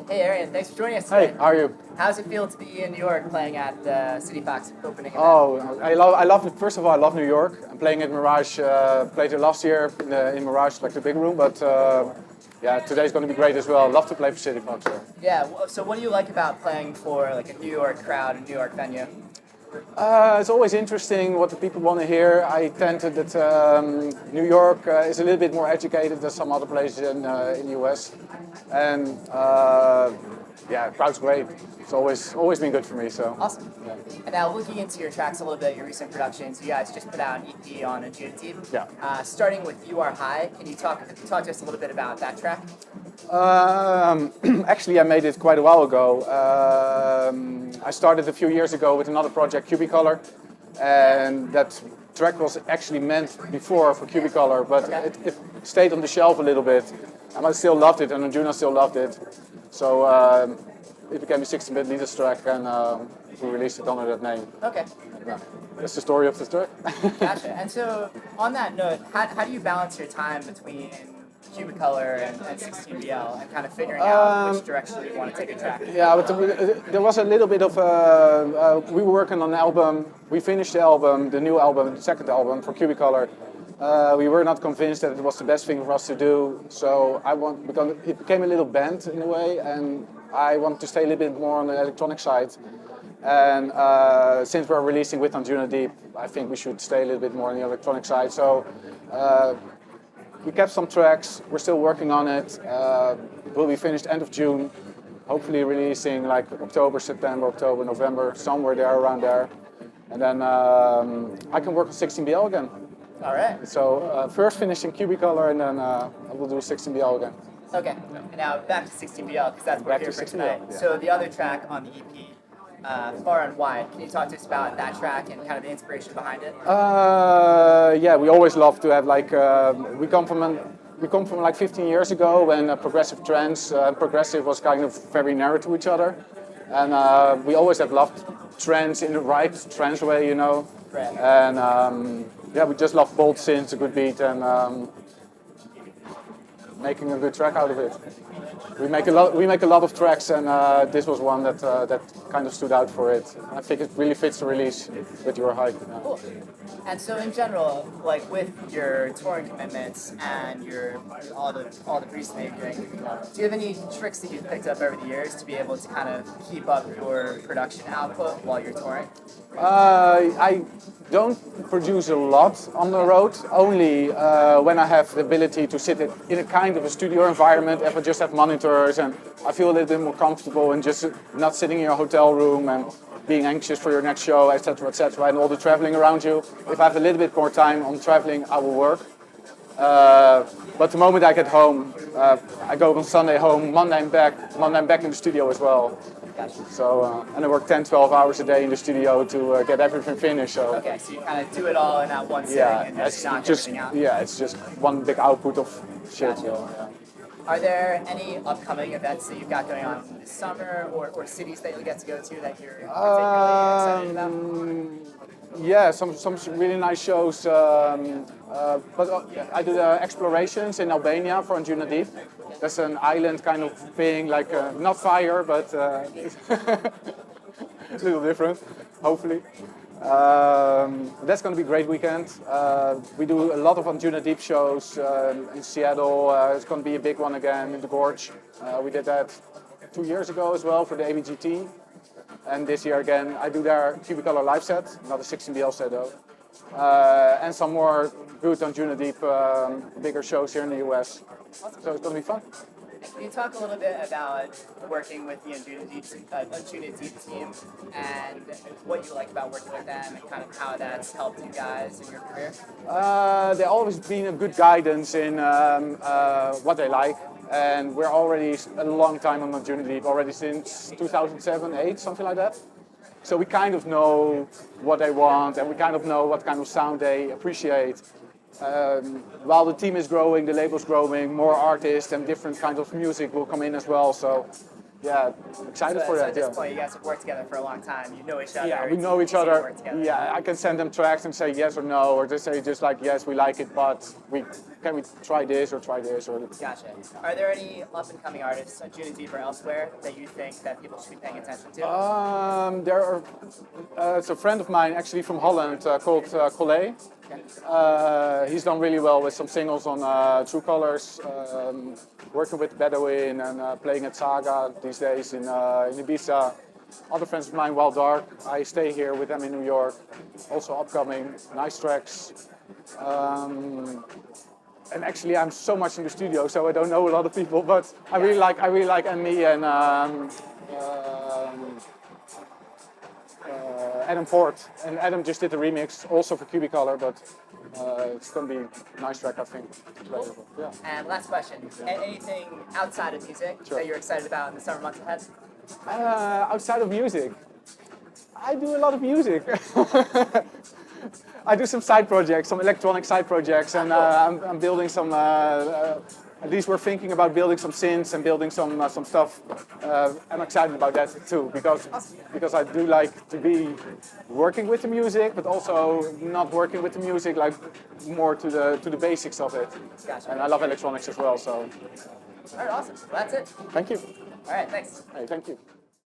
Hey Arian, thanks for joining us Hey, today. how are you? How's it feel to be in New York playing at the City Fox opening event? Oh, I love it. First of all, I love New York. I'm playing at Mirage. Played it last year in Mirage, like the big room. But yeah, today's going to be great as well. Love to play for City Fox. Yeah, so what do you like about playing for like a New York crowd, a New York venue? It's always interesting what the people want to hear. I tend to that New York is a little bit more educated than some other places in the US, and yeah, crowd's great. It's always been good for me. So Awesome. yeah. And now looking into your tracks a little bit, your recent productions, you guys just put out an EP on a June Deep. Yeah. Starting with You Are High, can you talk to us a little bit about that track? Actually, I made it quite a while ago. I started a few years ago with another project, Cubicolor, and that track was actually meant before for Cubicolor, but it stayed on the shelf a little bit. And I still loved it, and Arjuna still loved it. So it became a 16-bit leaders track, and we released it under that name. Okay. Yeah. That's the story of the track. Gotcha. And so, on that note, how do you balance your time between Cubicolor and 16BL and kind of figuring out which direction you want to take a track? Yeah, but there was a little bit of we were working on an album. We finished the album, the new album, the second album for Cubicolor. We were not convinced that it was the best thing for us to do, so because it became a little band in a way, and I wanted to stay a little bit more on the electronic side. And since we're releasing with Anjuna Deep, I think we should stay a little bit more on the electronic side. So we kept some tracks. We're still working on it. Will be finished end of June. Hopefully releasing like October, September, October, November, somewhere there around there. And then I can work on 16BL again. All right. So first finishing Cubicolor, and then I will do 16BL again. Okay. And now back to 16BL, because that's what we're here for tonight. Yeah. So the other track on the EP, Far and Wide. Can you talk to us about that track and kind of the inspiration behind it? Yeah, we always love to have like we come from like 15 years ago when progressive trance, progressive was kind of very narrow to each other, and we always have loved trance in the right trance way, you know. Right. And yeah, we just love bold synths, a good beat, and making a good track out of it. We make a lot of tracks, and this was one that kind of stood out for it. I think it really fits the release with Your High. Cool. And so in general, like with your touring commitments and all the briefs that you're doing, do you have any tricks that you've picked up over the years to be able to kind of keep up your production output while you're touring? I don't produce a lot on the road, only when I have the ability to sit in a kind of a studio environment, if I just have monitors and I feel a little bit more comfortable and just not sitting in your hotel room and being anxious for your next show, etc., and all the traveling around you. If I have a little bit more time on traveling, I will work. But the moment I get home, I go on Sunday home, Monday I'm back in the studio as well. Gotcha. So, and I work 10, 12 hours a day in the studio to get everything finished. So. Okay, so you kind of do it all in that one sitting and just knock everything out? Yeah, it's just one big output of shit. Gotcha. Yeah. Are there any upcoming events that you've got going on this summer or cities that you'll get to go to that you're particularly excited about? Yeah, some really nice shows. But I do the explorations in Albania for Anjuna Deep. That's an island kind of thing, like not fire, but a little different, hopefully. That's going to be a great weekend. We do a lot of Anjuna Deep shows in Seattle. It's going to be a big one again in the Gorge. We did that 2 years ago as well for the ABGT. And this year again, I do their Cubicolor live set, not a 16BL set though. And some more good Anjuna Deep bigger shows here in the US. So it's going to be fun. Can you talk a little bit about working with the Anjuna Deep team and what you like about working with them and kind of how that's helped you guys in your career? They've always been a good guidance in what they like. And we're already a long time on Anjuna Deep, already since 2007, 8, something like that. So we kind of know what they want and we kind of know what kind of sound they appreciate. While the team is growing, the label's growing, more artists and different kinds of music will come in as well. So yeah, excited for that. At this point, you guys have worked together for a long time. You know each other. Yeah, we know each other. Yeah, I can send them tracks and say yes or no, or just say just like yes, we like it, but we can we try this or try this or. Gotcha. Are there any up-and-coming artists on June and Deep or elsewhere that you think that people should be paying attention to? There are. It's a friend of mine actually from Holland called Collet. He's done really well with some singles on True Colors, working with Bedouin and playing at Saga these days in Ibiza. Other friends of mine, Wild Dark, I stay here with them in New York. Also upcoming, nice tracks. And actually, I'm so much in the studio, so I don't know a lot of people. But I really like Emmy and Adam Ford. And Adam just did a remix, also for Cubicolor, but it's gonna be a nice track, I think. Cool. Yeah. And last question: anything outside of music that you're excited about in the summer months ahead? Outside of music, I do a lot of music. I do some side projects, some electronic side projects, and I'm building some. At least we're thinking about building some synths and building some stuff. I'm excited about that too because I do like to be working with the music, but also not working with the music, like more to the basics of it. Gotcha. And I love electronics as well. So. All right, awesome. Well, that's it. Thank you. All right, thanks. Hey, thank you.